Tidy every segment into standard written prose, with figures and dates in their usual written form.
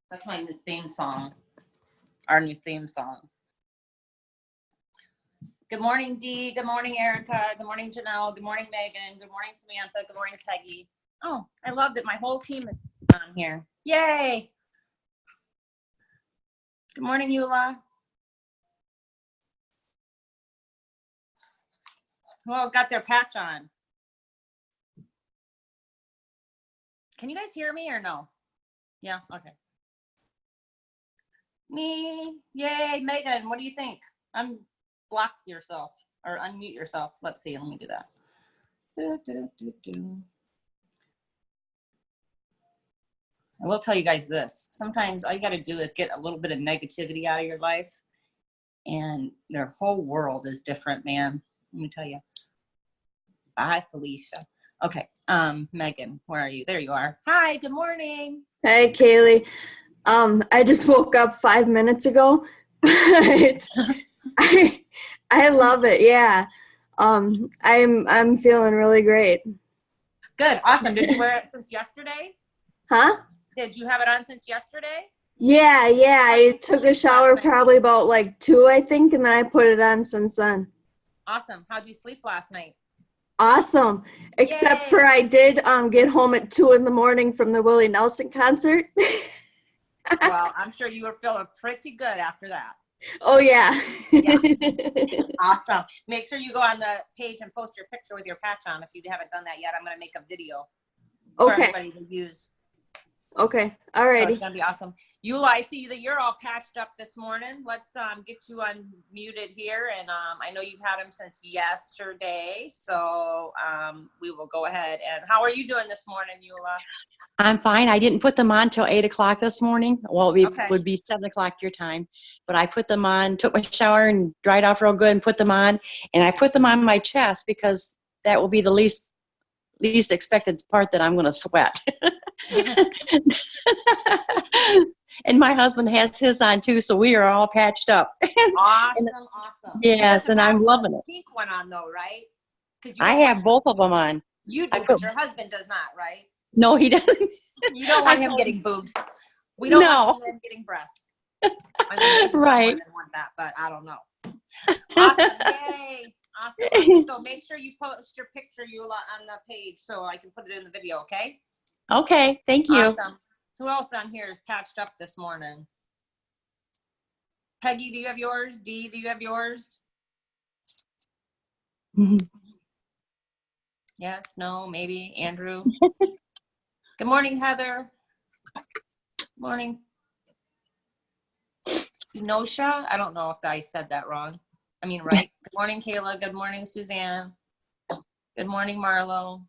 That's my new theme song. Our new theme song. Good morning, Dee. Good morning, Erica. Good morning, Janelle. Good morning, Megan. Good morning, Samantha. Good morning, Peggy. Oh, I love that my whole team is on here. Yay. Good morning, Eula. Who else got their patch on? Can you guys hear me or no? Yeah, okay. Me, yay, Megan, what do you think? Unblock yourself or unmute yourself. Let's see, let me do that. I will tell you guys this. Sometimes all you got to do is get a little bit of negativity out of your life and your whole world is different, man. Let me tell you. Bye, Felicia. Okay, Megan, where are you? There you are. Hi, good morning. Hey, Kaylee. I just woke up 5 minutes ago. I love it. Yeah. I'm feeling really great. Good, awesome. Did you wear it since yesterday? Huh? Did you have it on since yesterday? Yeah. I took a shower probably about like 2, I think, and then I put it on since then. Awesome. How'd you sleep last night? Awesome. Except for I did get home at 2 in the morning from the Willie Nelson concert. Well, I'm sure you were feeling pretty good after that. Oh, yeah. Awesome. Make sure you go on the page and post your picture with your patch on. If you haven't done that yet, I'm going to make a video for everybody to use. Okay. All righty. So it's going to be awesome. Eula, I see that you're all patched up this morning. Let's get you unmuted here. And I know you've had them since yesterday. So we will go ahead. And how are you doing this morning, Eula? I'm fine. I didn't put them on till 8 o'clock this morning. Well, it would be 7 o'clock your time. But I put them on, took my shower and dried off real good and put them on. And I put them on my chest because that will be the least expected part that I'm going to sweat. And my husband has his on too, so we are all patched up. Awesome. Yes, and I'm loving it. Pink one on though, right? I have both of them on. You do, but your husband does not, right? No, he doesn't. You don't want him getting boobs. We don't want him getting breast. I mean, right. I want that, but I don't know. Awesome. Yay. Awesome. So make sure you post your picture, Eula, on the page so I can put it in the video, okay? Okay. Thank you. Awesome. Who else on here is patched up this morning? Peggy, do you have yours? Dee, do you have yours? Yes, no, maybe. Andrew? Good morning, Heather. Morning. Nosha? I don't know if I said that wrong. I mean, right. Good morning, Kayla. Good morning, Suzanne. Good morning, Marlo.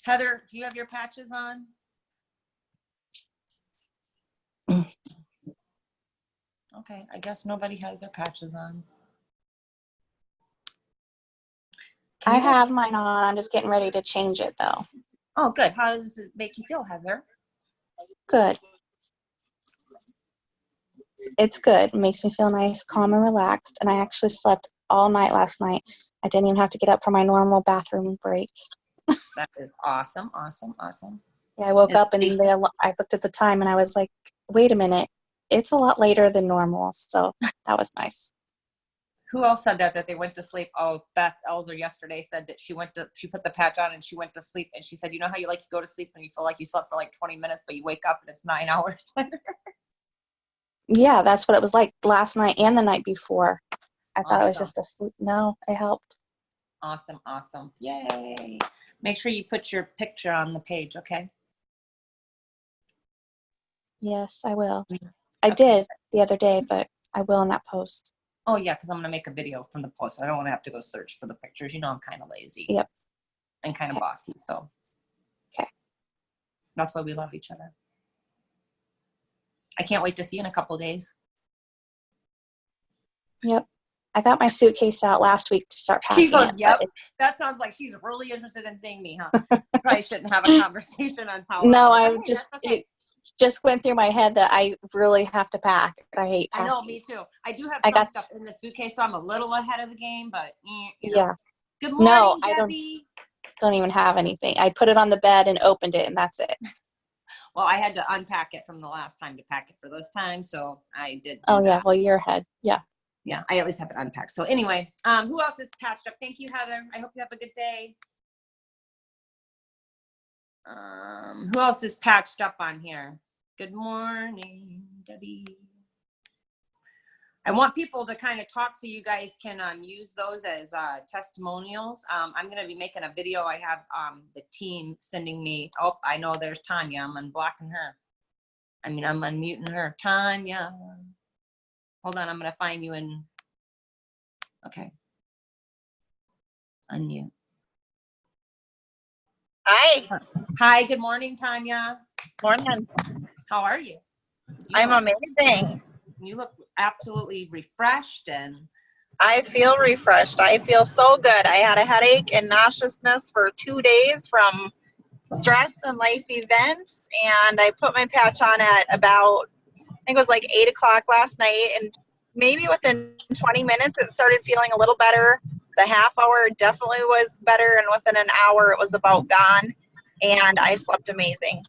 Heather, do you have your patches on? Okay, I guess nobody has their patches on. Can I you just- have mine on. I'm just getting ready to change it though. Oh, good. How does it make you feel, Heather? Good. It's good. It makes me feel nice, calm, and relaxed. And I actually slept all night last night. I didn't even have to get up for my normal bathroom break. That is awesome, awesome, awesome. Yeah, I woke Is up and it- I looked at the time and I was like, wait a minute. It's a lot later than normal. So that was nice. Who else said that they went to sleep? Oh, Beth Elzer yesterday said that she put the patch on and she went to sleep, and she said, you know how you go to sleep and you feel like you slept for like 20 minutes, but you wake up and it's 9 hours later. Yeah, that's what it was like last night and the night before. I thought it was Awesome. just a sleep. No, it helped. Awesome, awesome. Yay. Make sure you put your picture on the page, okay? Yes, I will. I Okay. did the other day, but I will in that post. Oh, yeah, because I'm going to make a video from the post. I don't want to have to go search for the pictures. You know I'm kind of lazy. Yep. And kind of Okay. bossy, so. Okay. That's why we love each other. I can't wait to see you in a couple days. Yep. I got my suitcase out last week to start packing. She goes, it, yep. but That sounds like she's really interested in seeing me, huh? Probably shouldn't have a conversation on power. No, Hour. I'm Hey, just, that's okay. it just went through my head that I really have to pack. I hate I packing. know, me too. I do have I some got- stuff in the suitcase, so I'm a little ahead of the game, but you know. Yeah. Good No, morning, I Debbie. don't even have anything. I put it on the bed and opened it and that's it. Well, I had to unpack it from the last time to pack it for this time, so I did. Oh do yeah, that. well you're ahead. Yeah. Yeah, I at least have it unpacked. So anyway, who else is patched up? Thank you, Heather. I hope you have a good day. Who else is patched up on here? Good morning, Debbie. I want people to kind of talk so you guys can use those as testimonials. I'm going to be making a video. I have the team sending me. Oh, I know there's Tanya. I'm unblocking her. I'm unmuting her. Tanya. Hold on. I'm going to find you in. Okay. Unmute. Hi. Hi. Good morning, Tanya. Morning. How are you? I'm amazing. You look absolutely refreshed and I feel refreshed. I feel so good. I had a headache and nauseousness for 2 days from stress and life events, and I put my patch on at about, I think it was like 8 o'clock last night, and maybe within 20 minutes it started feeling a little better. The half hour definitely was better, and within an hour it was about gone, and I slept amazing.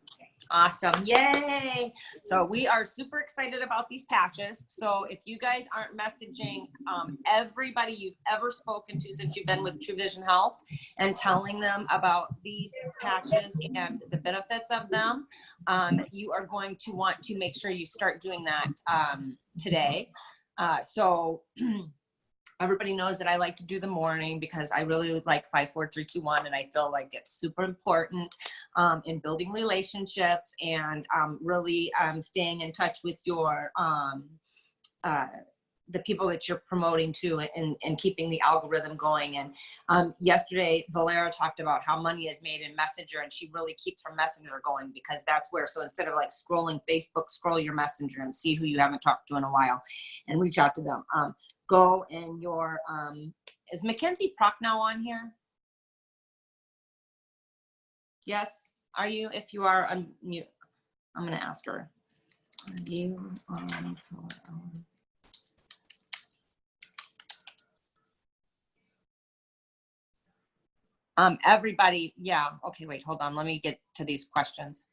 awesome. Yay. So we are super excited about these patches. So if you guys aren't messaging everybody you've ever spoken to since you've been with True Vision Health and telling them about these patches and the benefits of them, you are going to want to make sure you start doing that today. So everybody knows that I like to do the morning because I really like 5, 4, 3, 2, 1, and I feel like it's super important in building relationships and really staying in touch with your the people that you're promoting to and keeping the algorithm going. And yesterday, Valera talked about how money is made in Messenger, and she really keeps her Messenger going because that's where, so instead of like scrolling Facebook, scroll your Messenger and see who you haven't talked to in a while and reach out to them. Go in your, is Mackenzie Prochnow on here? Yes, are you? If you are, unmute. I'm gonna ask her. Are you on? Everybody, yeah, okay, wait, hold on, let me get to these questions.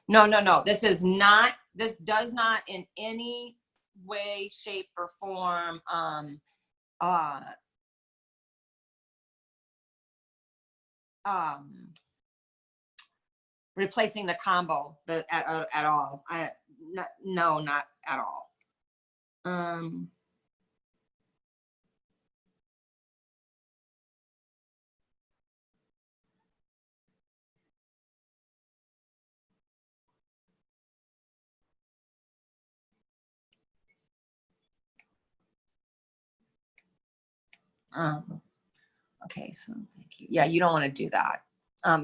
No, this does not in any way, shape, or form replacing the combo at all. No, not at all. Okay, so thank you. Yeah, you don't want to do that.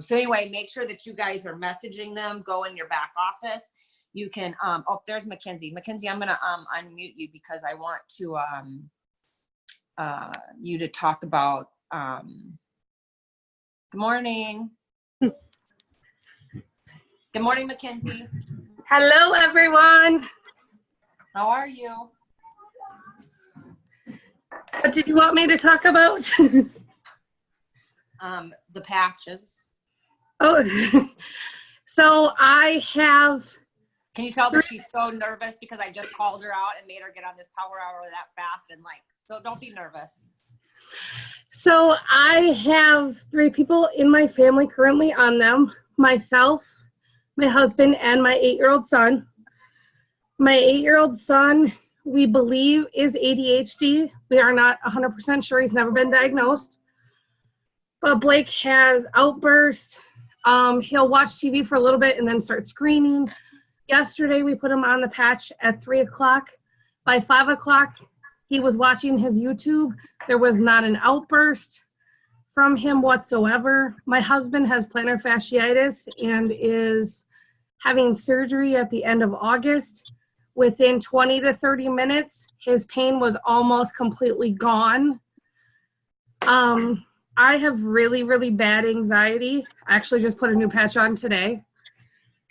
So anyway, make sure that you guys are messaging them. Go in your back office. You can, oh, there's Mackenzie. Mackenzie, I'm going to unmute you because I want to you to talk about, good morning. Good morning, Mackenzie. Hello, everyone. How are you? What did you want me to talk about? The patches. Oh, so I have, Can you tell that she's so nervous because I just called her out and made her get on this power hour that fast and like, so don't be nervous. so I have 3 people in my family currently on them. Myself, my husband, and my 8-year-old son. My 8-year-old son, we believe, is ADHD. We are not 100% sure. He's never been diagnosed. But Blake has outbursts. He'll watch TV for a little bit and then start screaming. Yesterday, we put him on the patch at 3 o'clock. By 5 o'clock, he was watching his YouTube. There was not an outburst from him whatsoever. My husband has plantar fasciitis and is having surgery at the end of August. Within 20 to 30 minutes, his pain was almost completely gone. I have really, really bad anxiety. I actually just put a new patch on today.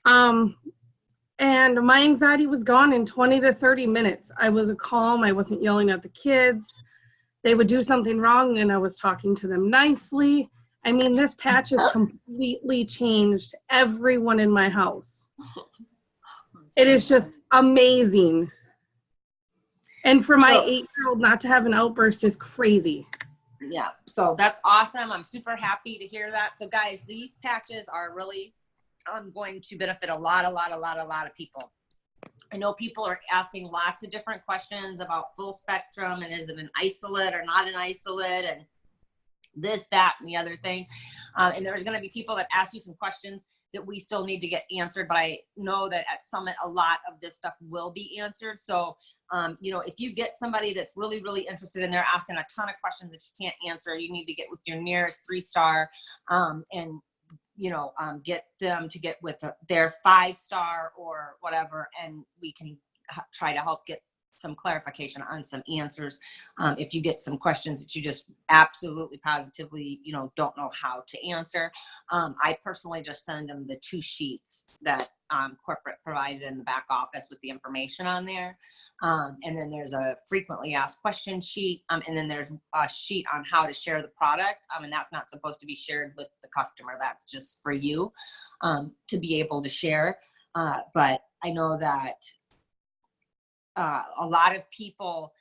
And my anxiety was gone in 20 to 30 minutes. I was calm. I wasn't yelling at the kids. They would do something wrong and I was talking to them nicely. I mean, this patch has completely changed everyone in my house. It is just amazing. And for my 8-year-old not to have an outburst is crazy. Yeah, so that's awesome. I'm super happy to hear that. So guys, these patches are really going to benefit a lot of people. I know people are asking lots of different questions about full spectrum and is it an isolate or not an isolate and this, that, and the other thing. And there's going to be people that ask you some questions that we still need to get answered, but I know that at Summit, a lot of this stuff will be answered. So, you know, if you get somebody that's really, really interested and they're asking a ton of questions that you can't answer, you need to get with your nearest 3-star and, you know, get them to get with their 5-star or whatever, and we can try to help get some clarification on some answers. If you get some questions that you just absolutely positively, you know, don't know how to answer, I personally just send them the 2 sheets that corporate provided in the back office with the information on there. And then there's a frequently asked questions sheet. And then there's a sheet on how to share the product. And that's not supposed to be shared with the customer. That's just for you to be able to share. But I know that a lot of people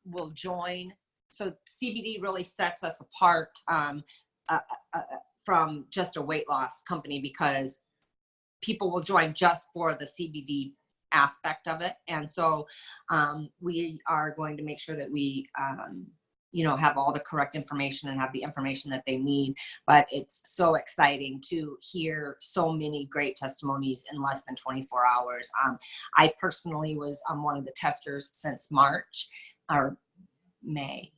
will join. So CBD really sets us apart from just a weight loss company because people will join just for the CBD aspect of it. And so we are going to make sure that we, you know, have all the correct information and have the information that they need. But it's so exciting to hear so many great testimonies in less than 24 hours. I personally was one of the testers since March or May.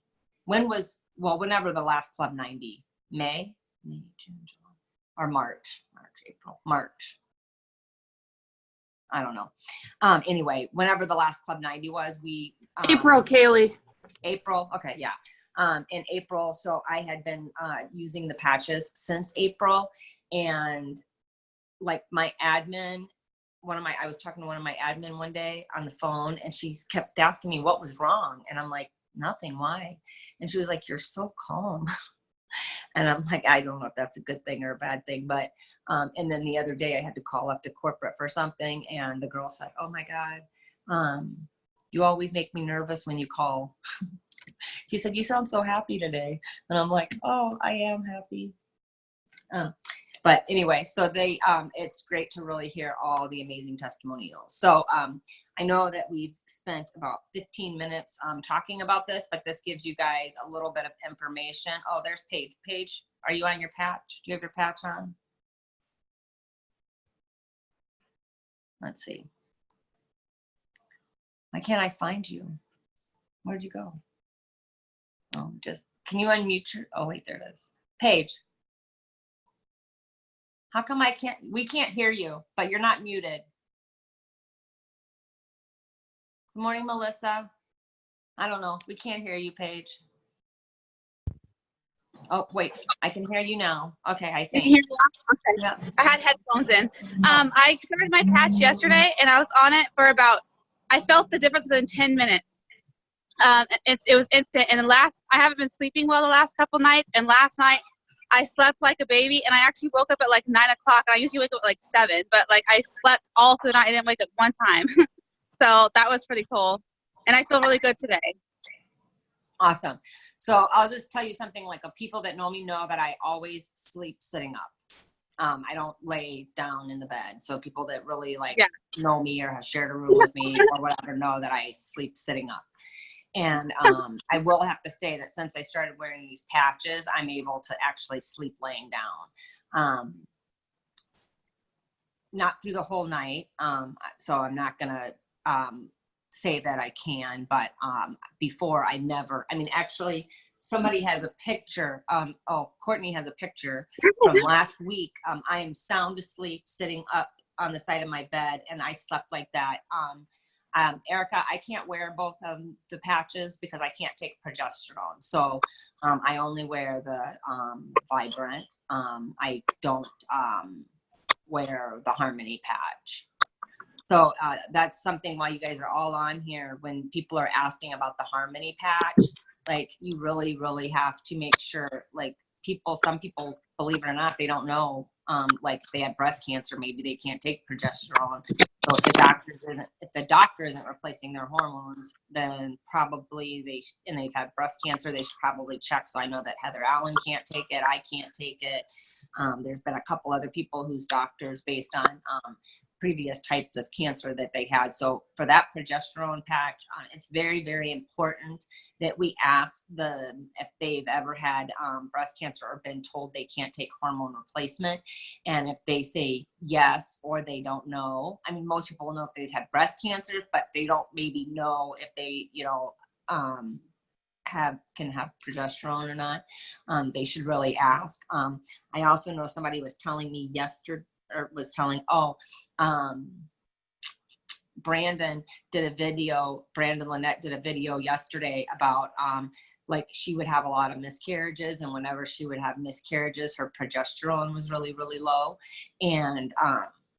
Whenever the last Club 90, May, June, July, or March, April, March. I don't know. Anyway, whenever the last Club 90 was, we April, Kaylee. April. Okay. Yeah. In April. So I had been using the patches since April, and like my admin, I was talking to one of my admin one day on the phone, and she kept asking me what was wrong. And I'm like, nothing. Why? And she was like, you're so calm. And I'm like, I don't know if that's a good thing or a bad thing, but, and then the other day I had to call up to corporate for something, and the girl said, oh my God, you always make me nervous when you call. She said, you sound so happy today. And I'm like, oh, I am happy. But anyway, so it's great to really hear all the amazing testimonials. So I know that we've spent about 15 minutes talking about this, but this gives you guys a little bit of information. Oh, there's Paige. Paige, are you on your patch? Do you have your patch on? Let's see. Why can't I find you? Where'd you go? Oh, can you unmute your, oh wait, there it is. Paige. How come we can't hear you, but you're not muted? Good morning, Melissa. I don't know. We can't hear you, Paige. Oh, wait, I can hear you now. Okay, I Can think. you hear me now? Okay. Yeah. I had headphones in. I started my patch yesterday, and I was on it for about, I felt the difference within 10 minutes. It was instant. And I haven't been sleeping well the last couple nights, and last night I slept like a baby, and I actually woke up at like 9 o'clock, and I usually wake up at like 7, but like I slept all through the night. I didn't wake up one time. So that was pretty cool. And I feel really good today. Awesome. So I'll just tell you something, like people that know me know that I always sleep sitting up. I don't lay down in the bed. So people that really know me or have shared a room with me or whatever know that I sleep sitting up. And I will have to say that since I started wearing these patches, I'm able to actually sleep laying down. Not through the whole night. So I'm not going to say that I can, but before actually somebody has a picture. Courtney has a picture from last week. I am sound asleep sitting up on the side of my bed, and I slept like that. Erica, I can't wear both of the patches because I can't take progesterone. So I only wear the Vibrant. I don't wear the Harmony patch. So that's something while you guys are all on here, when people are asking about the Harmony patch, like you really, really have to make sure, like some people, believe it or not, they don't know, like if they have breast cancer, maybe they can't take progesterone. So if the doctor isn't replacing their hormones, then probably they've had breast cancer, they should probably check. So I know that Heather Allen can't take it. I can't take it. There's been a couple other people whose doctors, based on previous types of cancer that they had. So for that progesterone patch, it's very, very important that we ask if they've ever had breast cancer or been told they can't take hormone replacement. And if they say yes, or they don't know, I mean, most people know if they've had breast cancer, but they don't maybe know if they, can have progesterone or not. They should really ask. I also know somebody was telling me yesterday, Brandon Lynette did a video yesterday about like she would have a lot of miscarriages, and whenever she would have miscarriages, her progesterone was really, really low. And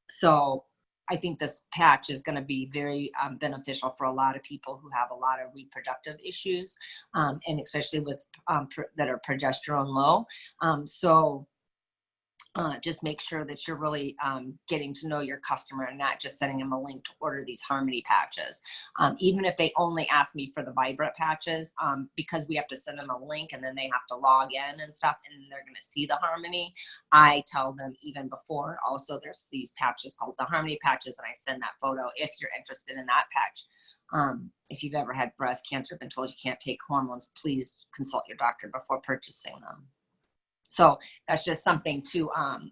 so I think this patch is going to be very beneficial for a lot of people who have a lot of reproductive issues, and especially with that are progesterone low. Just make sure that you're really getting to know your customer and not just sending them a link to order these Harmony patches. Even if they only ask me for the Vibrant patches, because we have to send them a link and then they have to log in and stuff, and they're going to see the Harmony. I tell them even before, also there's these patches called the Harmony patches, and I send that photo if you're interested in that patch. If you've ever had breast cancer, been told you can't take hormones, please consult your doctor before purchasing them. So that's just something to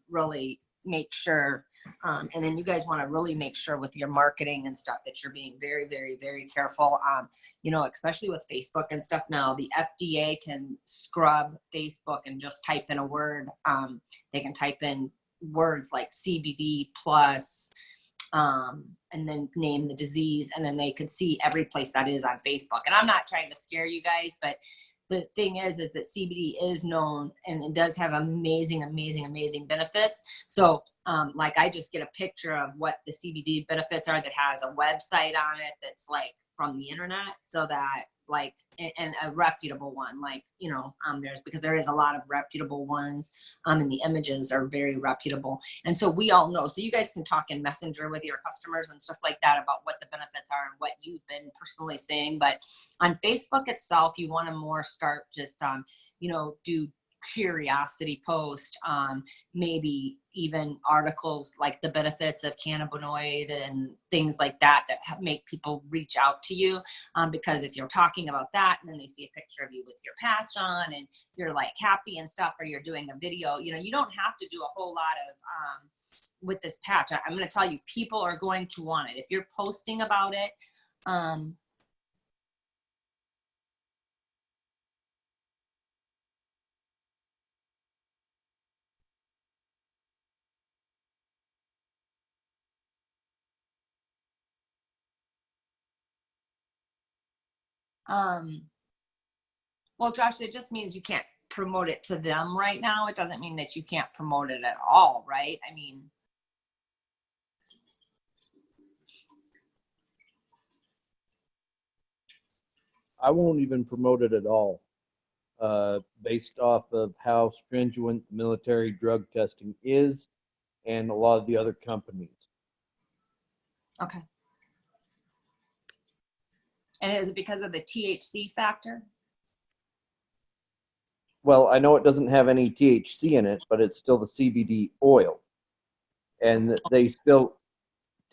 really make sure. And then you guys want to really make sure with your marketing and stuff that you're being very, very, very careful. Especially with Facebook and stuff now, the FDA can scrub Facebook and just type in a word. They can type in words like CBD plus, and then name the disease, and then they could see every place that is on Facebook. And I'm not trying to scare you guys, but the thing is that CBD is known, and it does have amazing, amazing, amazing benefits. So like I just get a picture of what the CBD benefits are that has a website on it that's like from the internet, so that like, and a reputable one, like, because there is a lot of reputable ones, and the images are very reputable. And so we all know, so you guys can talk in Messenger with your customers and stuff like that about what the benefits are and what you've been personally saying. But on Facebook itself, you want to more start just, do curiosity post, maybe even articles like the benefits of cannabinoid and things like that make people reach out to you, because if you're talking about that and then they see a picture of you with your patch on and you're like happy and stuff, or you're doing a video, you don't have to do a whole lot of with this patch. I'm going to tell you, people are going to want it if you're posting about it. Well, Josh, it just means you can't promote it to them right now, it doesn't mean that you can't promote it at all, right? I mean, I won't even promote it at all, based off of how stringent military drug testing is and a lot of the other companies. okay. And is it because of the THC factor? Well, I know it doesn't have any THC in it, but it's still the CBD oil. And they still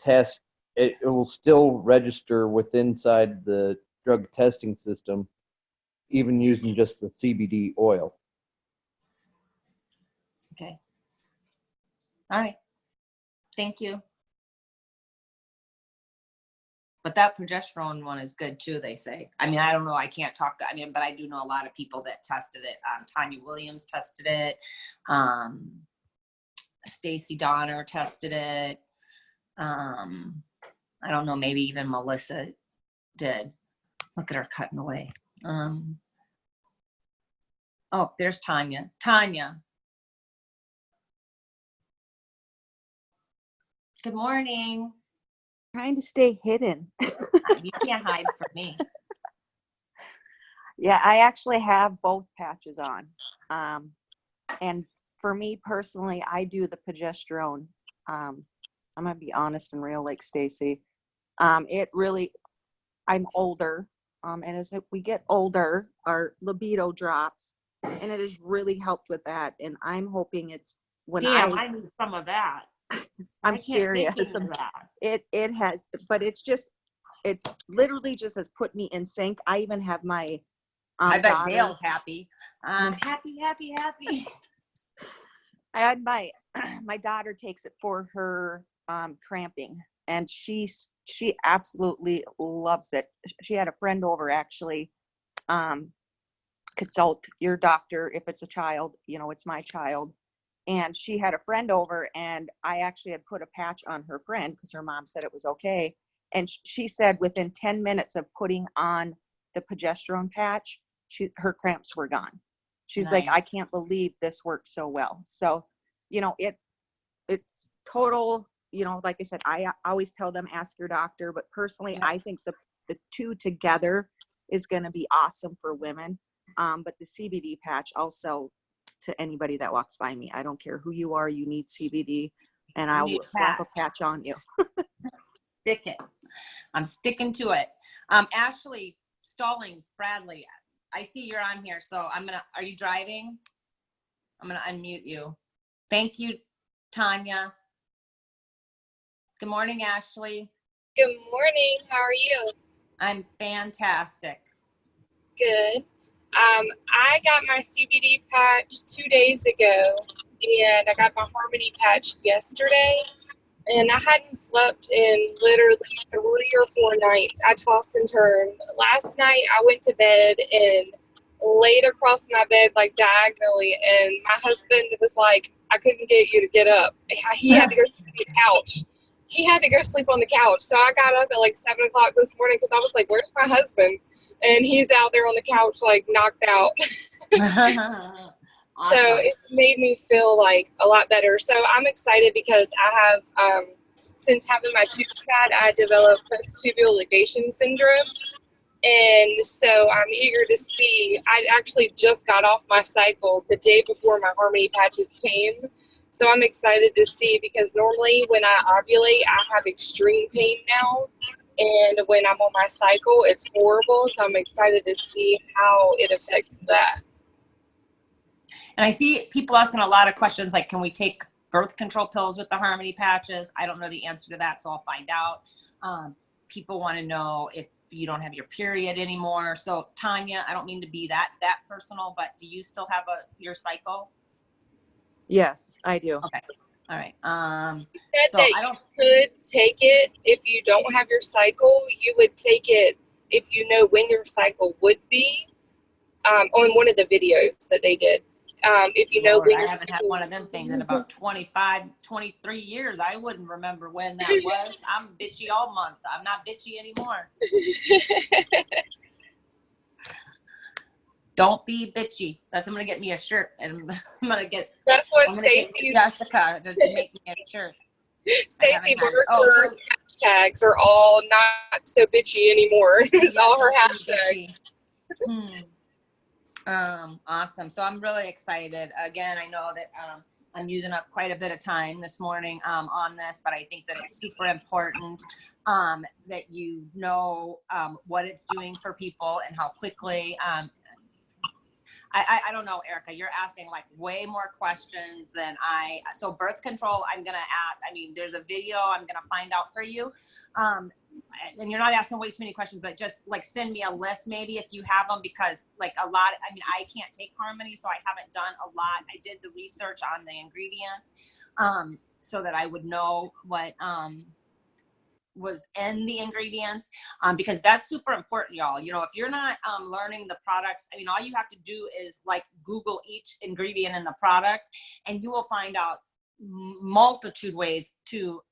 test, it will still register with inside the drug testing system, even using just the CBD oil. Okay. All right. Thank you. But that progesterone one is good too, they say. I mean, I don't know. I can't talk. I mean, but I do know a lot of people that tested it. Tanya Williams tested it. Stacy Donner tested it. I don't know. Maybe even Melissa did. Look at her cutting away. Oh, there's Tanya. Tanya. Good morning. Trying to stay hidden. You can't hide from me. Yeah, I actually have both patches on. And for me personally, I do the progesterone. I'm gonna be honest and real, like Stacy. It really, I'm older, and as we get older, our libido drops, and it has really helped with that. And I'm hoping it's when Damn, I need some of that. I'm serious. It has, but it's just, it literally just has put me in sync. I even have my I bet daughter- Dale's happy. Happy. I had my my daughter takes it for her cramping, and she absolutely loves it. She had a friend over, actually. Consult your doctor if it's a child, you know, it's my child. And she had a friend over, and I actually had put a patch on her friend because her mom said it was okay. And she said within 10 minutes of putting on the progesterone patch, her cramps were gone. She's like, I can't believe this worked so well. So, you know, it's total, you know, like I said, I always tell them, ask your doctor. But personally, I think the two together is going to be awesome for women. But the CBD patch I'll sell to anybody that walks by me. I don't care who you are, you need CBD, and I will slap a patch on you. Stick it. I'm sticking to it. Ashley Stallings, Bradley, I see you're on here, so are you driving? I'm gonna unmute you. Thank you, Tanya. Good morning, Ashley. Good morning. How are you? I'm fantastic. Good. I got my CBD patch 2 days ago, and I got my Harmony patch yesterday, and I hadn't slept in literally 3 or 4 nights. I tossed and turned. Last night, I went to bed and laid across my bed, like diagonally, and my husband was like, I couldn't get you to get up. He had to go sleep on the couch. He had to go sleep on the couch. So I got up at like 7 o'clock this morning because I was like, where's my husband? And he's out there on the couch, like knocked out. Awesome. So it made me feel like a lot better. So I'm excited because I have, since having my tubes tied, I developed post-tubal ligation syndrome. And so I'm eager to see. I actually just got off my cycle the day before my Harmony patches came. So I'm excited to see, because normally when I ovulate, I have extreme pain now. And when I'm on my cycle, it's horrible. So I'm excited to see how it affects that. And I see people asking a lot of questions like, can we take birth control pills with the Harmony patches? I don't know the answer to that, so I'll find out. People want to know if you don't have your period anymore. So Tanya, I don't mean to be that personal, but do you still have your cycle? Yes, I do. Okay. All right. So you could take it if you don't have your cycle. You would take it if you know when your cycle would be. On one of the videos that they did. If you know when I haven't had one of them things in about 25, 23 years. I wouldn't remember when that was. I'm bitchy all month. I'm not bitchy anymore. Don't be bitchy. I'm gonna get me a shirt, and I'm gonna get Stacy. Jessica to make me a shirt. Stacy Oh, Barker hashtags are all not so bitchy anymore. It's all her hashtags. Awesome. So I'm really excited. Again, I know that I'm using up quite a bit of time this morning on this, but I think that it's super important that you know what it's doing for people and how quickly. I don't know, Erica, you're asking like way more questions than so birth control, I'm going to add, there's a video I'm going to find out for you. And you're not asking way too many questions, but just like send me a list maybe if you have them, because like a lot, I can't take Harmony, so I haven't done a lot. I did the research on the ingredients so that I would know what was in the ingredients, because that's super important, y'all. If you're not learning the products, all you have to do is like Google each ingredient in the product, and you will find out multitude ways to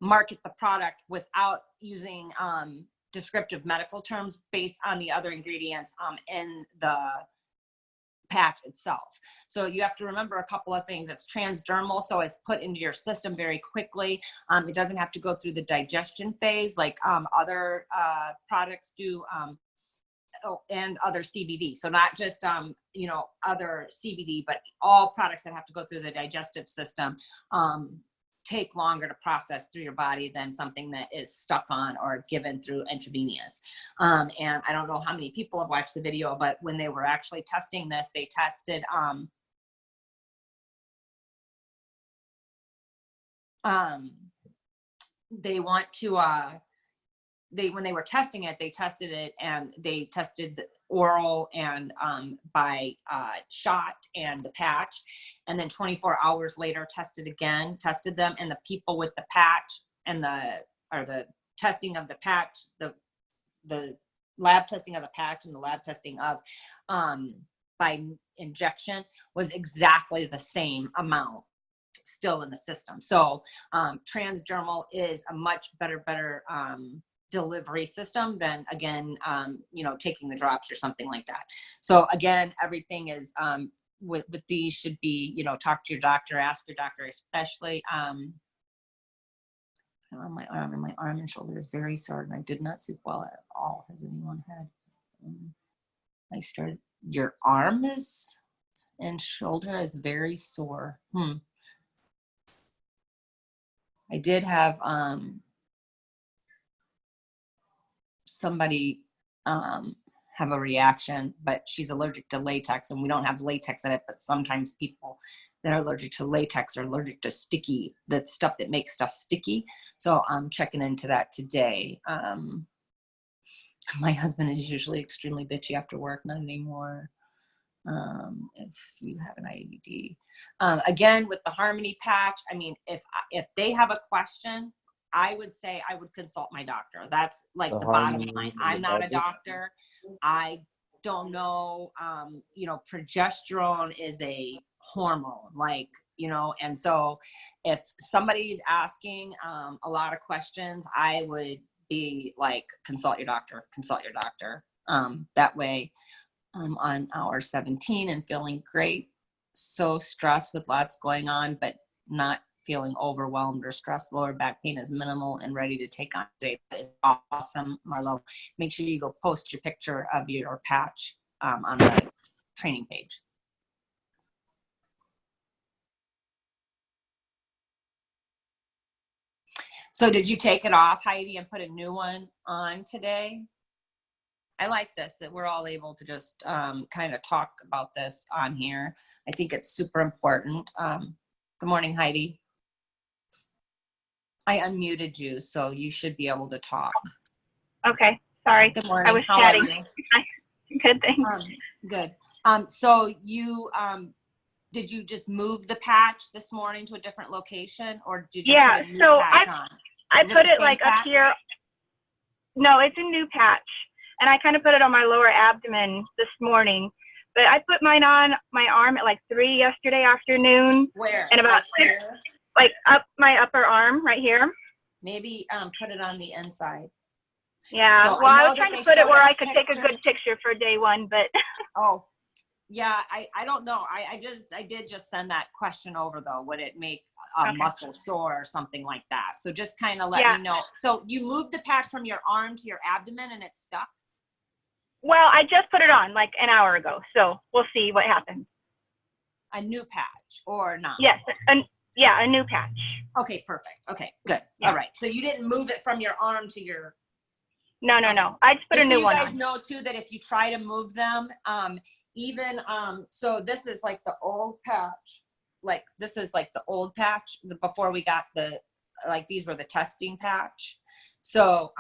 market the product without using descriptive medical terms based on the other ingredients in the patch itself. So you have to remember a couple of things. It's transdermal, so it's put into your system very quickly. It doesn't have to go through the digestion phase like other products do, and other CBD. So not just other CBD, but all products that have to go through the digestive system take longer to process through your body than something that is stuck on or given through intravenous. And I don't know how many people have watched the video, but when they were actually testing this, they tested when they were testing it, they tested it, and they tested the oral and by shot and the patch, and then 24 hours later tested them, and the people with the patch and the testing of the patch, the lab testing of the patch and the lab testing of by injection was exactly the same amount still in the system. So transdermal is a much better delivery system than, again, taking the drops or something like that. So again, everything is with these should be, talk to your doctor, ask your doctor, especially on my arm and shoulder is very sore, and I did not sleep well at all. Has anyone had? Your arm and shoulder is very sore. I did have somebody have a reaction, but she's allergic to latex, and we don't have latex in it, but sometimes people that are allergic to latex are allergic to the stuff that makes stuff sticky. So I'm checking into that today. My husband is usually extremely bitchy after work, not anymore. If you have an IUD, again, with the Harmony patch, if they have a question, I would say I would consult my doctor. That's like the bottom line. I'm not a doctor. I don't know. Progesterone is a hormone, and so if somebody's asking a lot of questions, I would be like, consult your doctor. That way I'm on hour 17 and feeling great. So stressed with lots going on, but not feeling overwhelmed or stressed. Lower back pain is minimal and ready to take on today. That is awesome, Marlo. Make sure you go post your picture of your patch on the training page. So did you take it off, Heidi, and put a new one on today? I like this, that we're all able to just kind of talk about this on here. I think it's super important. Good morning, Heidi. I unmuted you, so you should be able to talk. Okay, sorry. Good morning. I was How chatting. are you? Good, thanks. Good. So you did you just move the patch this morning to a different location, or did you put a new patch on? I put it like up here. No, it's a new patch, and I kind of put it on my lower abdomen this morning. But I put mine on my arm at like 3 yesterday afternoon. Where? And about 6, like up my upper arm right here. Maybe put it on the inside. Yeah. So Well, I know was that trying to they put it showed where us I could take a pictures. good picture for day one, but Oh, yeah, I don't know. I did just send that question over though. Would it make a Okay. muscle sore or something like that? So just kind of let Yeah. me know. So you moved the patch from your arm to your abdomen and it's stuck? well, I just put it on like an hour ago, so we'll see what happens. A new patch or not? Yes, a new patch. Okay, perfect. Okay, good. Yeah. All right. So you didn't move it from your arm to your. No. I just put a Just so new you one guys on. know too that if you try to move them, so this is like the old patch. Like this is like the old patch before we got these were the testing patch. So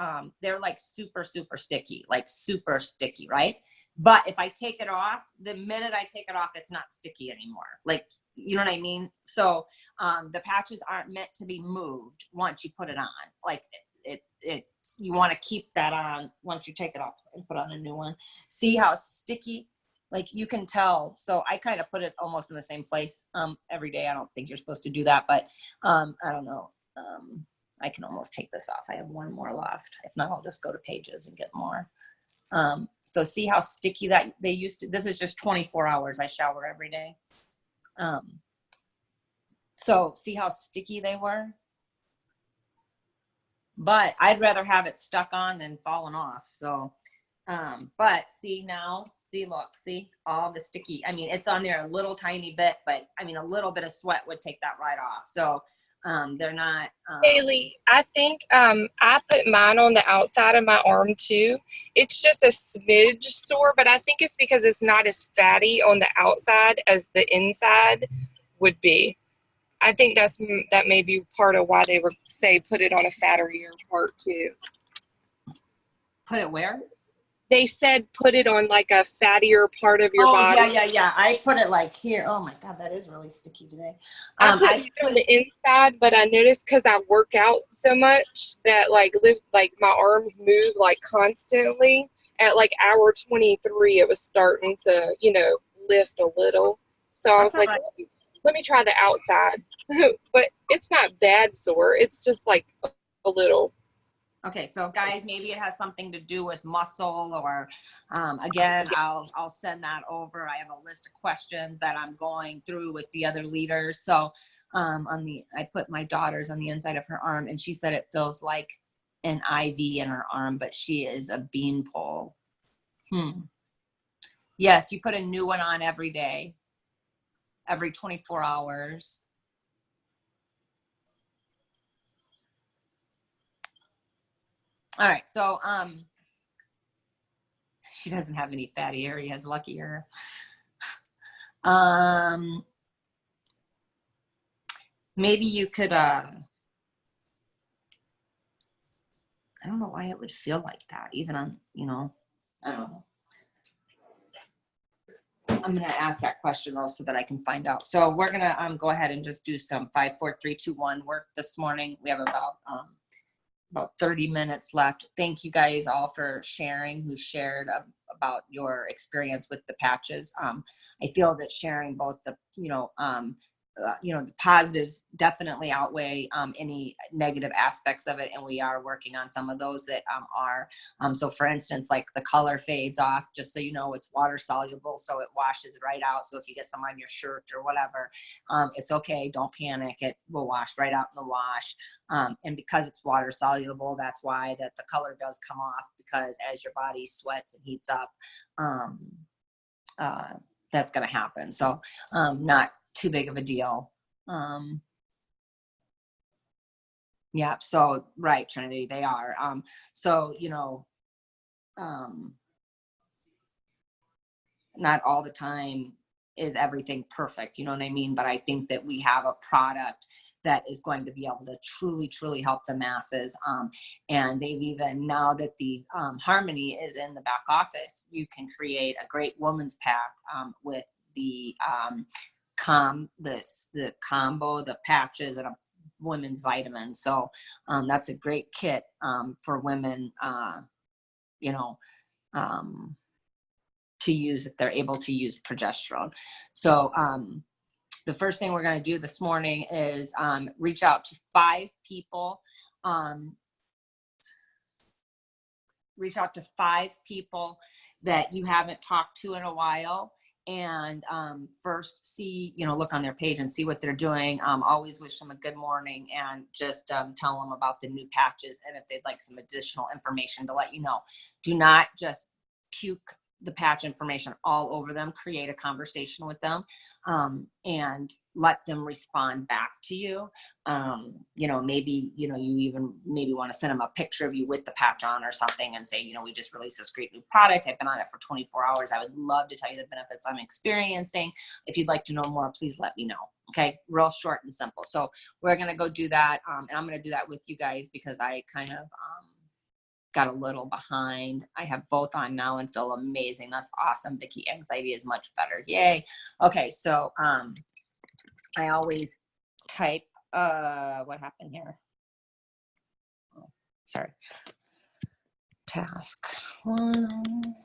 they're like super sticky, right? But if I take it off, the minute I take it off, it's not sticky anymore. Like, you know what I mean? So the patches aren't meant to be moved once you put it on. Like you want to keep that on once you take it off and put on a new one. See how sticky? Like you can tell. So I kind of put it almost in the same place every day. I don't think you're supposed to do that, but I don't know. I can almost take this off. I have one more left. If not, I'll just go to Pages and get more. So see how sticky that they used to. This is just 24 hours. I shower every day. So see how sticky they were? But I'd rather have it stuck on than falling off. So, but see now, look, see all the sticky. I mean, it's on there a little tiny bit, but I mean, a little bit of sweat would take that right off. So they're not. Haley, I think I put mine on the outside of my arm too. It's just a smidge sore, but I think it's because it's not as fatty on the outside as the inside would be. I think that may be part of why they would say put it on a fattier part too. Put it where? They said put it on like a fattier part of your body. Yeah. I put it like here. Oh my God, that is really sticky today. I put it on the inside, but I noticed because I work out so much that like my arms move like constantly. At like hour 23, it was starting to, lift a little. So I was like, let me try the outside. But it's not bad sore. It's just like a little. Okay, so guys, maybe it has something to do with muscle or, again, I'll send that over. I have a list of questions that I'm going through with the other leaders. So I put my daughter's on the inside of her arm and she said it feels like an IV in her arm, but she is a beanpole. Yes, you put a new one on every day, every 24 hours. All right, so she doesn't have any fatty areas, lucky her. Maybe you could, I don't know why it would feel like that, even on, I don't know. I'm gonna ask that question though so that I can find out. So we're gonna go ahead and just do some 5, 4, 3, 2, 1 work this morning. We have about 30 minutes left. Thank you guys all for sharing, who shared about your experience with the patches. I feel that sharing both the, the positives definitely outweigh any negative aspects of it. And we are working on some of those that are. So for instance, like the color fades off, just so you know, it's water soluble, so it washes right out. So if you get some on your shirt or whatever, it's okay, don't panic, it will wash right out in the wash. And because it's water soluble, that's why that the color does come off, because as your body sweats and heats up, that's going to happen. So not too big of a deal. Yeah, so right, Trinity, they are. So, not all the time is everything perfect, you know what I mean? But I think that we have a product that is going to be able to truly help the masses. And they've even, now that the Harmony is in the back office, you can create a great woman's pack with the the combo, the patches, and a women's vitamin. So that's a great kit for women, to use if they're able to use progesterone. So the first thing we're going to do this morning is reach out to 5 people. reach out to 5 people that you haven't talked to in a while, and first see, look on their page and see what they're doing. Always wish them a good morning, and just tell them about the new patches, and if they'd like some additional information to let you know. Do not just puke the patch information all over them. Create a conversation with them, and let them respond back to you. Maybe, you even maybe want to send them a picture of you with the patch on or something, and say, we just released this great new product. I've been on it for 24 hours. I would love to tell you the benefits I'm experiencing. If you'd like to know more, please let me know. Okay, real short and simple. So we're going to go do that. And I'm going to do that with you guys, because I kind of got a little behind. I have both on now and feel amazing. That's awesome, Vicki. Anxiety is much better. Yay. Okay, so I always type, what happened here? Oh, sorry. Task 1.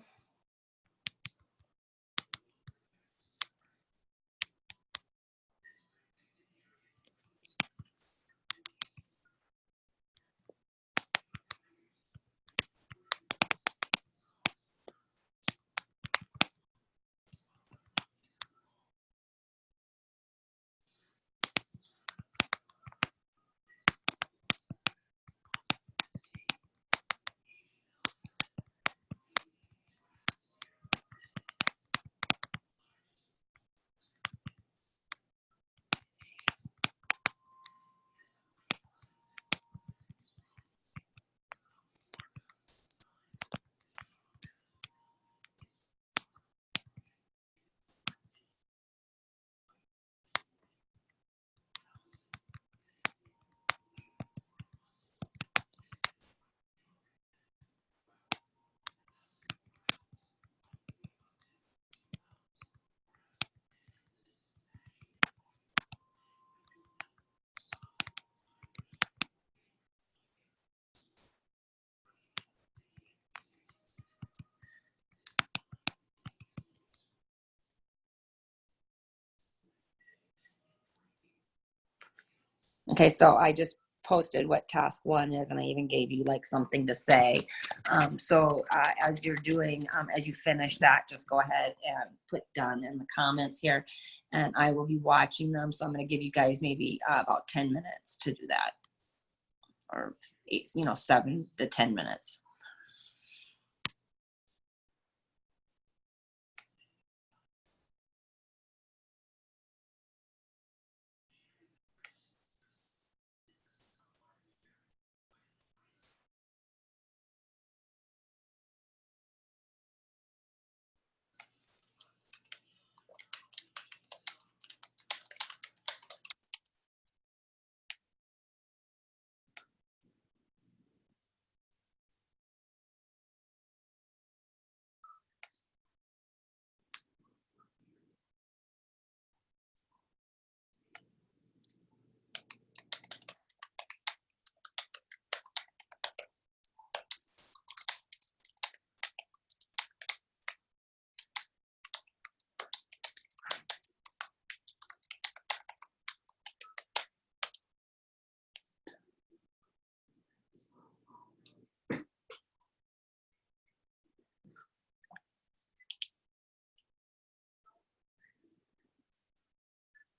Okay, so I just posted what task 1 is, and I even gave you like something to say. As you're doing, as you finish that, just go ahead and put done in the comments here, and I will be watching them. So I'm going to give you guys maybe about 10 minutes to do that, or 7 to 10 minutes.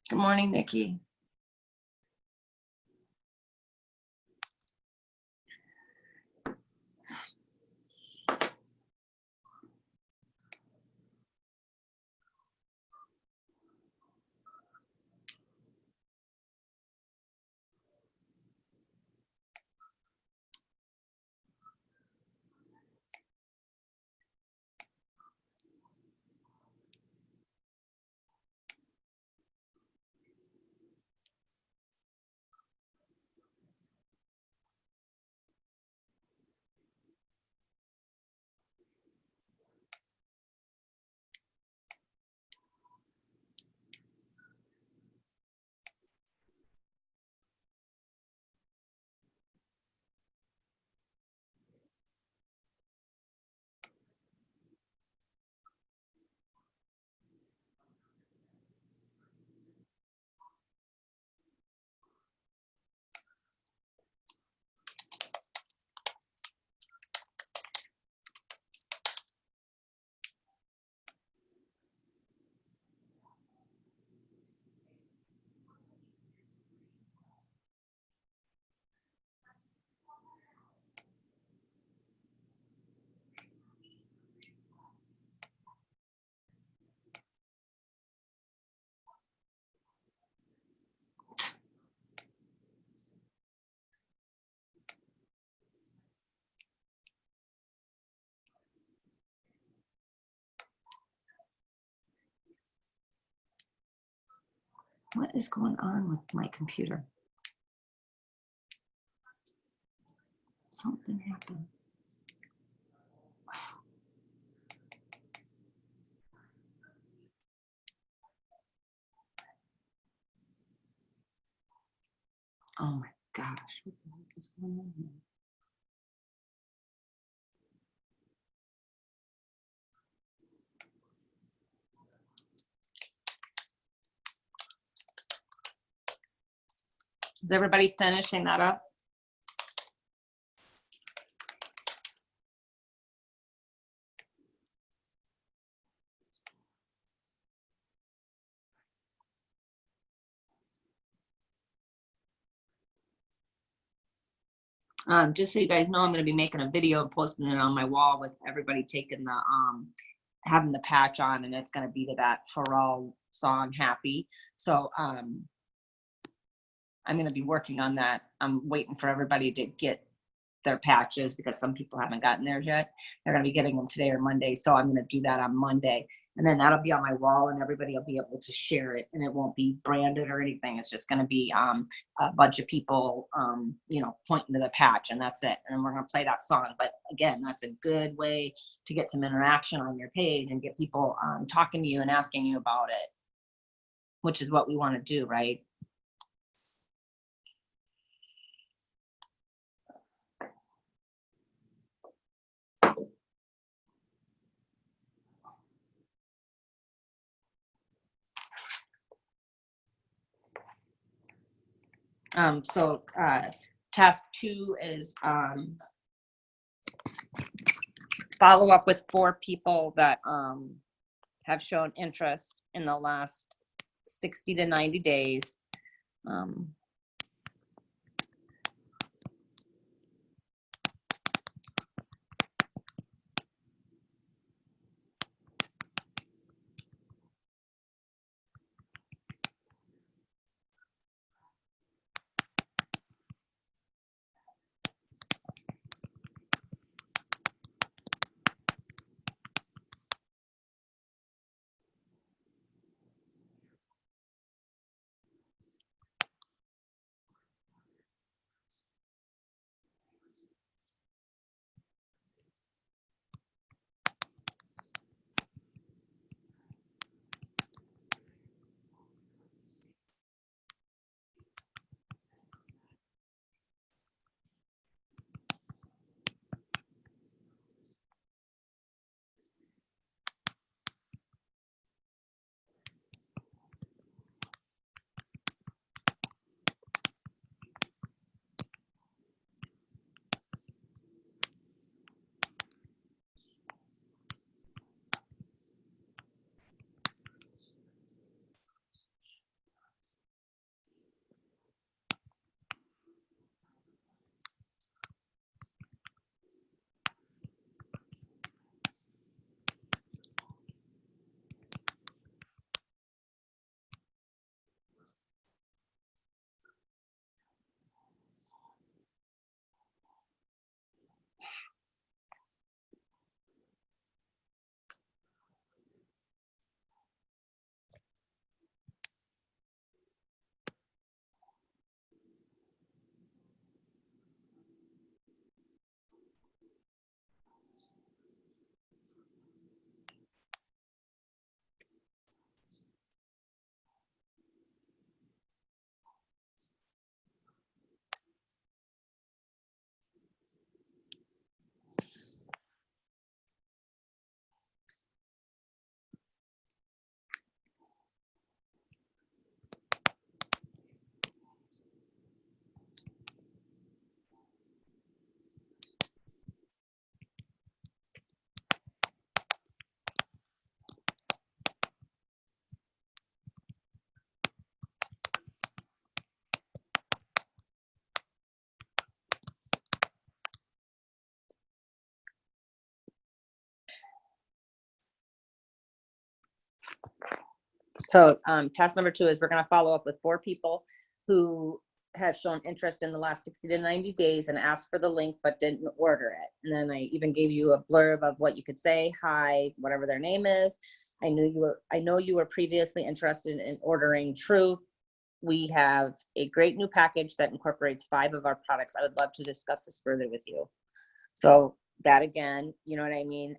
Good morning, Nikki. What is going on with my computer? Something happened. Oh my gosh. What the heck is going on here? Is everybody finishing that up? Just so you guys know, I'm going to be making a video and posting it on my wall with everybody taking the having the patch on, and it's going to be to that Pharrell song "Happy." So I'm going to be working on that. I'm waiting for everybody to get their patches because some people haven't gotten theirs yet. They're going to be getting them today or Monday, so I'm going to do that on Monday, and then that'll be on my wall, and everybody will be able to share it, and it won't be branded or anything. It's just going to be a bunch of people, you know, pointing to the patch, and that's it. And we're going to play that song. But again, that's a good way to get some interaction on your page and get people talking to you and asking you about it, which is what we want to do, right? So task 2 is follow up with 4 people that have shown interest in the last 60 to 90 days. So task number 2 is we're going to follow up with 4 people who have shown interest in the last 60 to 90 days and asked for the link but didn't order it. And then I even gave you a blurb of what you could say, hi, whatever their name is. I know you were previously interested in ordering True we have a great new package that incorporates 5 of our products. I would love to discuss this further with you. So that again, you know what I mean?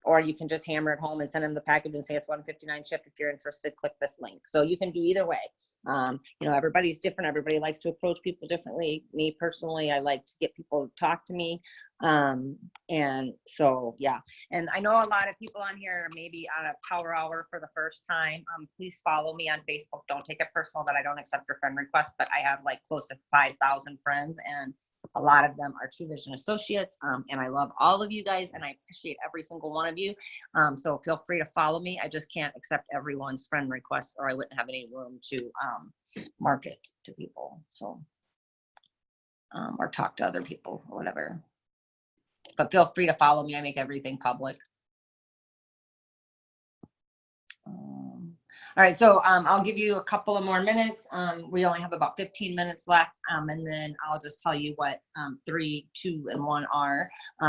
Or you can just hammer it home and send them the package and say it's $159 shipped. If you're interested, click this link. So you can do either way. You know, everybody's different. Everybody likes to approach people differently. Me personally, I like to get people to talk to me. And so, yeah. And I know a lot of people on here are maybe on a power hour for the first time. Please follow me on Facebook. Don't take it personal that I don't accept your friend requests, but I have like close to 5,000 friends, and a lot of them are True Vision associates, and I love all of you guys, and I appreciate every single one of you. So feel free to follow me. I just can't accept everyone's friend requests, or I wouldn't have any room to market to people. So, or talk to other people or whatever. But feel free to follow me. I make everything public. All right, so I'll give you a couple of more minutes. We only have about 15 minutes left, and then I'll just tell you what 3, 2, and 1 are,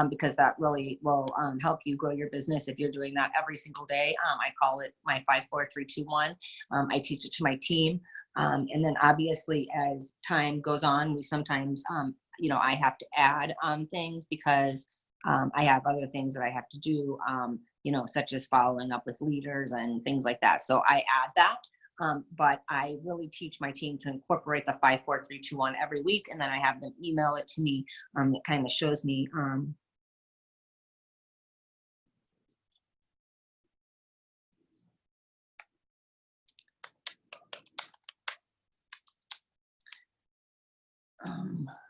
because that really will help you grow your business if you're doing that every single day. I call it my 5, 4, 3, 2, 1. I teach it to my team, and then obviously as time goes on, we sometimes, you know, I have to add things because I have other things that I have to do, you know, such as following up with leaders and things like that. So I add that, but I really teach my team to incorporate the 5, 4, 3, 2, 1 every week, and then I have them email it to me. It kind of shows me.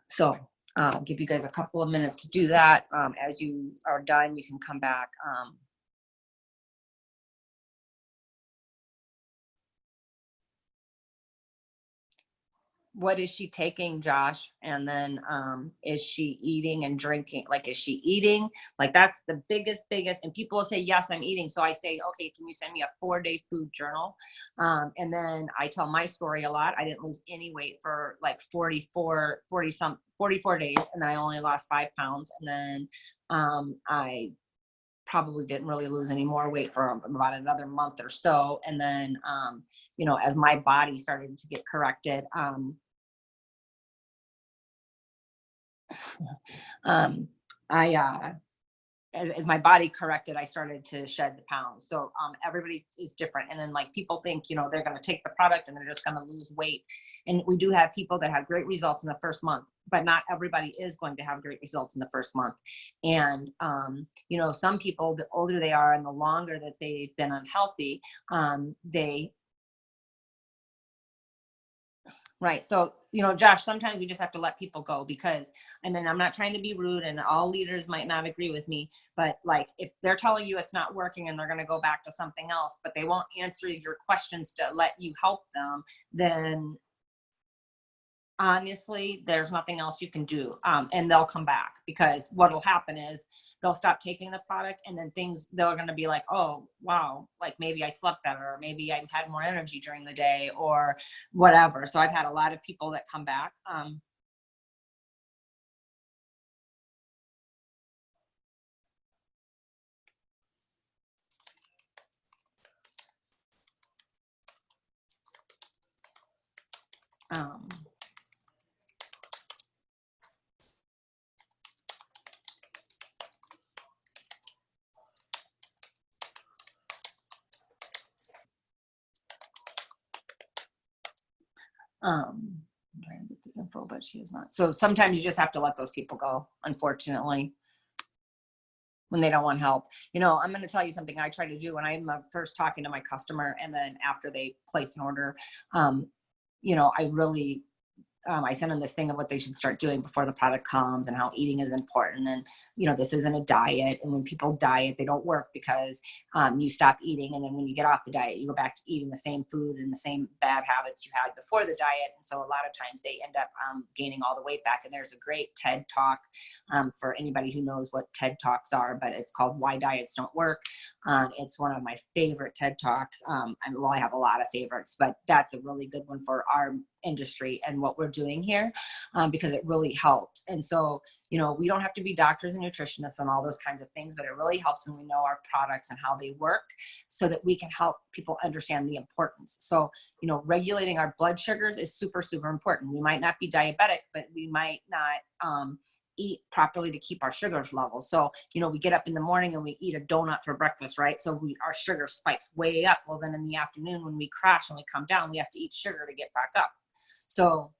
So I'll give you guys a couple of minutes to do that. As you are done, you can come back. What is she taking, Josh? And then is she eating and drinking? Like, is she eating? Like, that's the biggest, and people will say, yes, I'm eating. So I say, okay, can you send me a 4-day food journal? And then I tell my story a lot. I didn't lose any weight for like 44 days. And then I only lost 5 pounds. And then I probably didn't really lose any more weight for about another month or so. And then, you know, as my body started to get corrected, as my body corrected, I started to shed the pounds. So everybody is different. And then like people think, you know, they're going to take the product and they're just going to lose weight. And we do have people that have great results in the first month, but not everybody is going to have great results in the first month. And, you know, some people, the older they are and the longer that they've been unhealthy, right. So, you know, Josh, sometimes we just have to let people go because, and then I'm not trying to be rude and all leaders might not agree with me, but like if they're telling you it's not working and they're going to go back to something else, but they won't answer your questions to let you help them, then honestly, there's nothing else you can do. And they'll come back because what will happen is they'll stop taking the product and then they're going to be like, oh, wow, like maybe I slept better, or maybe I had more energy during the day or whatever. So I've had a lot of people that come back. I'm trying to get the info, but she is not. So sometimes you just have to let those people go, unfortunately, when they don't want help. You know, I'm going to tell you something I try to do when I'm first talking to my customer, and then after they place an order, you know, I send them this thing of what they should start doing before the product comes and how eating is important. And, you know, this isn't a diet. And when people diet, they don't work because you stop eating. And then when you get off the diet, you go back to eating the same food and the same bad habits you had before the diet. And so a lot of times they end up gaining all the weight back. And there's a great TED talk for anybody who knows what TED Talks are, but it's called Why Diets Don't Work. It's one of my favorite TED Talks. I have a lot of favorites, but that's a really good one for our industry and what we're doing here, because it really helps. And so, you know, we don't have to be doctors and nutritionists and all those kinds of things, but it really helps when we know our products and how they work so that we can help people understand the importance. So, you know, regulating our blood sugars is super, super important. We might not be diabetic, but we might not eat properly to keep our sugars level. So, you know, we get up in the morning and we eat a donut for breakfast, right? So our sugar spikes way up. Well, then in the afternoon when we crash and we come down, we have to eat sugar to get back up. So,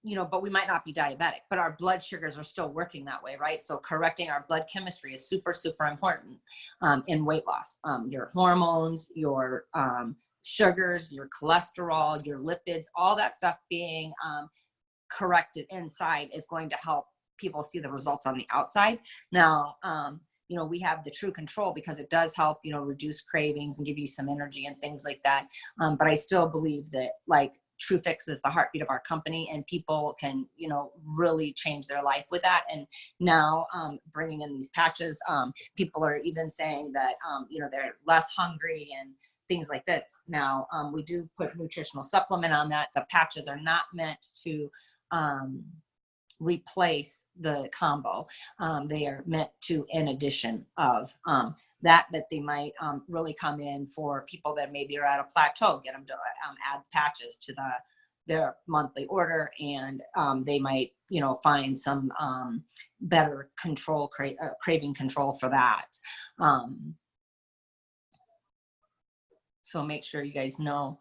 you know, but we might not be diabetic, but our blood sugars are still working that way, right? So correcting our blood chemistry is super, super important in weight loss. Your hormones, your sugars, your cholesterol, your lipids, all that stuff being corrected inside is going to help people see the results on the outside. Now, you know, we have the True Control because it does help, you know, reduce cravings and give you some energy and things like that. But I still believe that, like, TrueFix is the heartbeat of our company, and people can, you know, really change their life with that. And now bringing in these patches, people are even saying that, you know, they're less hungry and things like this. Now, we do put nutritional supplement on that. The patches are not meant to replace the combo. They are meant to, in addition of that, but they might really come in for people that maybe are at a plateau, get them to add patches to their monthly order, and they might, you know, find some better control, craving control for that. So make sure you guys know.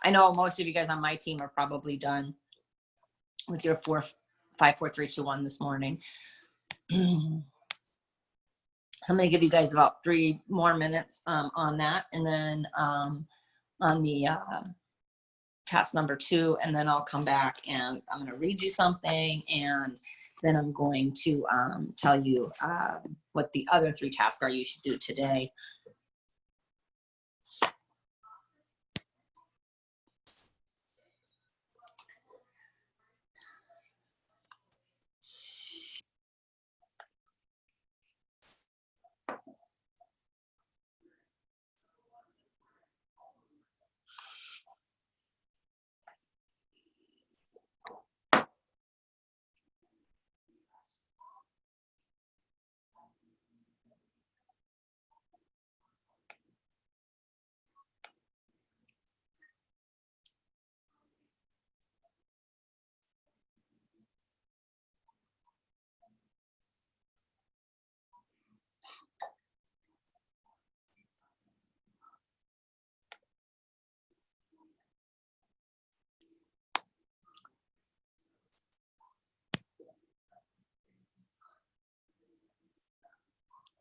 I know most of you guys on my team are probably done with your 5, 4, 3, 2, 1 this morning. So I'm going to give you guys about 3 more minutes on that, and then on the task number 2, and then I'll come back and I'm going to read you something, and then I'm going to tell you what the other 3 tasks are you should do today.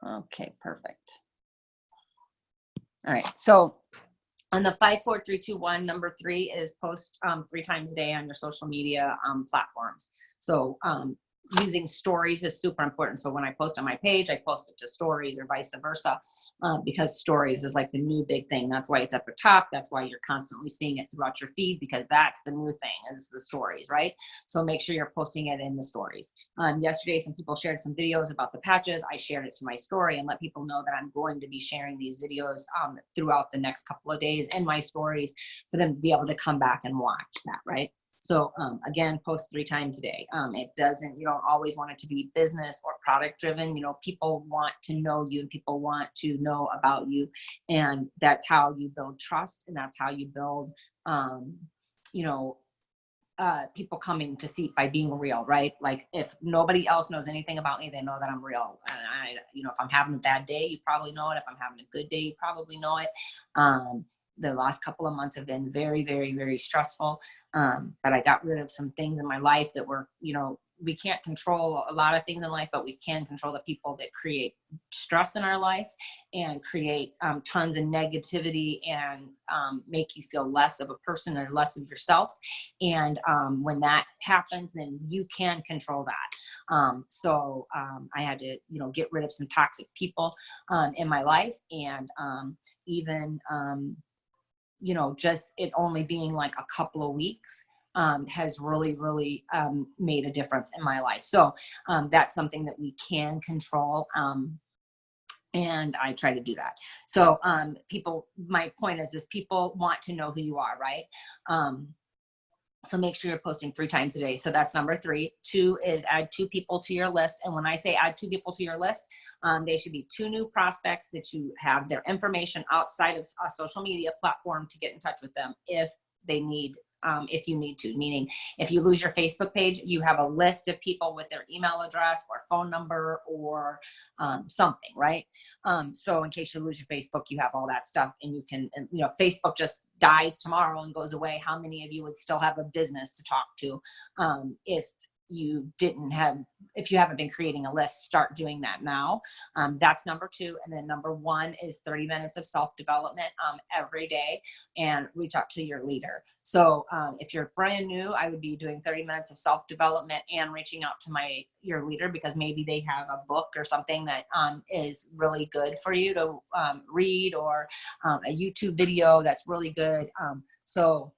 Okay, perfect. All right, so on the 5, 4, 3, 2, 1, number 3 is post 3 times a day on your social media platforms. So using stories is super important. So when I post on my page, I post it to stories or vice versa, because stories is like the new big thing. That's why it's at the top. That's why you're constantly seeing it throughout your feed, because that's the new thing, is the stories, right? So make sure you're posting it in the stories. Yesterday, some people shared some videos about the patches. I shared it to my story and let people know that I'm going to be sharing these videos throughout the next couple of days in my stories for them to be able to come back and watch that, right? So again, post 3 times a day. You don't always want it to be business or product driven. You know, people want to know you and people want to know about you. And that's how you build trust, and that's how you build, people coming to see by being real, right? Like, if nobody else knows anything about me, they know that I'm real. And if I'm having a bad day, you probably know it. If I'm having a good day, you probably know it. The last couple of months have been very, very, very stressful. But I got rid of some things in my life that were, we can't control a lot of things in life, but we can control the people that create stress in our life and create tons of negativity and make you feel less of a person or less of yourself. And when that happens, then you can control that. So I had to, get rid of some toxic people in my life, and even just it only being like a couple of weeks has really, really made a difference in my life. So that's something that we can control. And I try to do that. So people, my point is people want to know who you are, right? So make sure you're posting 3 times a day. So that's number 3. 2 is add 2 people to your list. And when I say add 2 people to your list, they should be 2 new prospects that you have their information outside of a social media platform to get in touch with them if they need, if you need to, meaning if you lose your Facebook page, you have a list of people with their email address or phone number or something, right? So in case you lose your Facebook, you have all that stuff, and you can, you know, Facebook just dies tomorrow and goes away. How many of you would still have a business to talk to if you didn't have, if you haven't been creating a list? Start doing that now. That's number 2. And then number 1 is 30 minutes of self-development every day, and reach out to your leader. So if you're brand new, I would be doing 30 minutes of self-development and reaching out to your leader, because maybe they have a book or something that is really good for you to read, or a YouTube video that's really good. So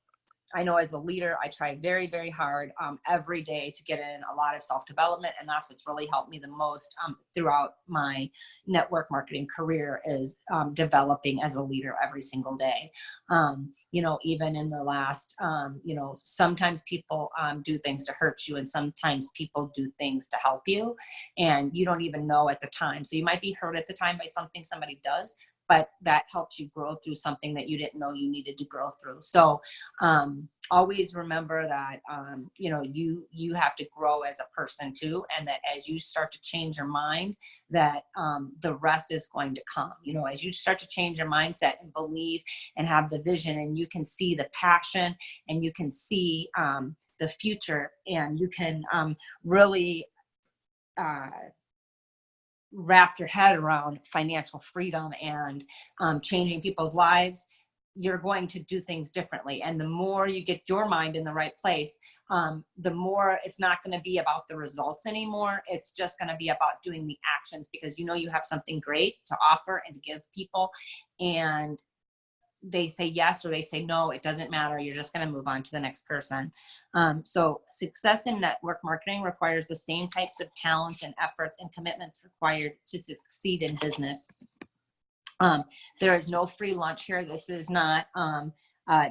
I know as a leader, I try very, very hard every day to get in a lot of self-development, and that's what's really helped me the most throughout my network marketing career, is developing as a leader every single day. You know, even in the last, you know, sometimes people do things to hurt you, and sometimes people do things to help you, and you don't even know at the time. So you might be hurt at the time by something somebody does, but that helps you grow through something that you didn't know you needed to grow through. So always remember that, you know, you have to grow as a person too, and that as you start to change your mind, that the rest is going to come. You know, as you start to change your mindset and believe and have the vision, and you can see the passion, and you can see the future, and you can really wrap your head around financial freedom and changing people's lives, you're going to do things differently. And the more you get your mind in the right place, the more it's not going to be about the results anymore. It's just going to be about doing the actions, because you know you have something great to offer and to give people, and they say yes or they say no, it doesn't matter. You're just going to move on to the next person. So success in network marketing requires the same types of talents and efforts and commitments required to succeed in business. There is no free lunch here. This is not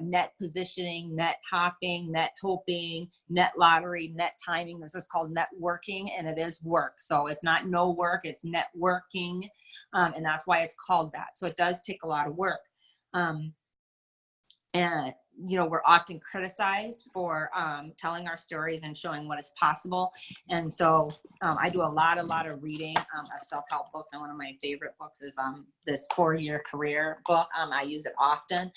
net positioning, net hopping, net hoping, net lottery, net timing. This is called networking, and it is work. So it's not no work, it's networking. And that's why it's called that. So it does take a lot of work. And, you know, we're often criticized for telling our stories and showing what is possible. And so I do a lot of reading of self-help books. And one of my favorite books is this 4-Year Career book. I use it often.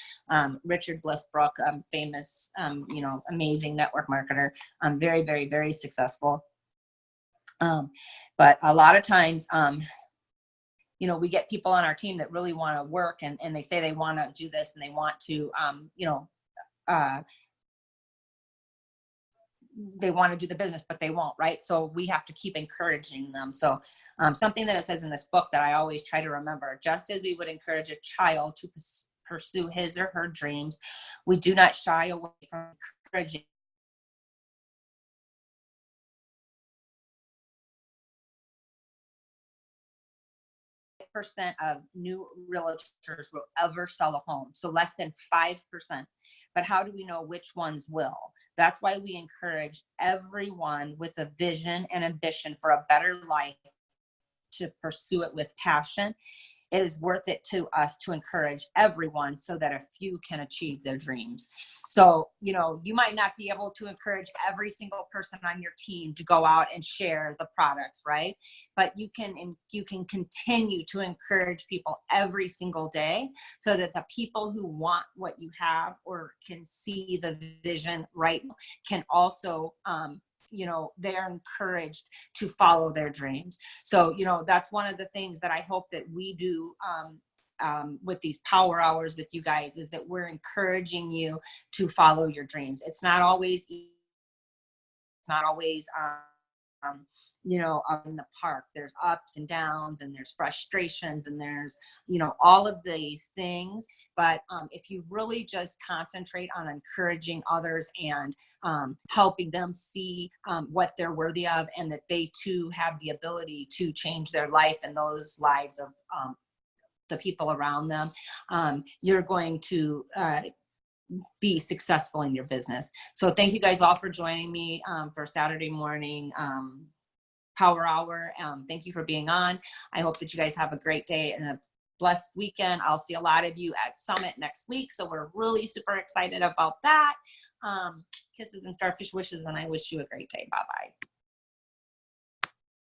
Richard Blissbrook, famous, you know, amazing network marketer, very, very, very successful. But a lot of times, you know, we get people on our team that really want to work, and they say they want to do this and they want to, you know, they want to do the business, but they won't, right? So we have to keep encouraging them. So something that it says in this book that I always try to remember: just as we would encourage a child to pursue his or her dreams, we do not shy away from encouraging % of new realtors will ever sell a home. So less than 5%. But how do we know which ones will? That's why we encourage everyone with a vision and ambition for a better life to pursue it with passion. It is worth it to us to encourage everyone so that a few can achieve their dreams. So, you know, you might not be able to encourage every single person on your team to go out and share the products, right? But you can continue to encourage people every single day, so that the people who want what you have or can see the vision right can also, you know, they're encouraged to follow their dreams. So, you know, that's one of the things that I hope that we do with these power hours with you guys, is that we're encouraging you to follow your dreams. It's not always easy. It's not always you know, up in the park. There's ups and downs, and there's frustrations, and there's, you know, all of these things. But if you really just concentrate on encouraging others and helping them see what they're worthy of, and that they too have the ability to change their life and those lives of the people around them, you're going to be successful in your business. So thank you guys all for joining me for Saturday morning Power Hour. Thank you for being on. I hope that you guys have a great day and a blessed weekend. I'll see a lot of you at Summit next week, so we're really super excited about that. Kisses and starfish wishes, and I wish you a great day. Bye-bye.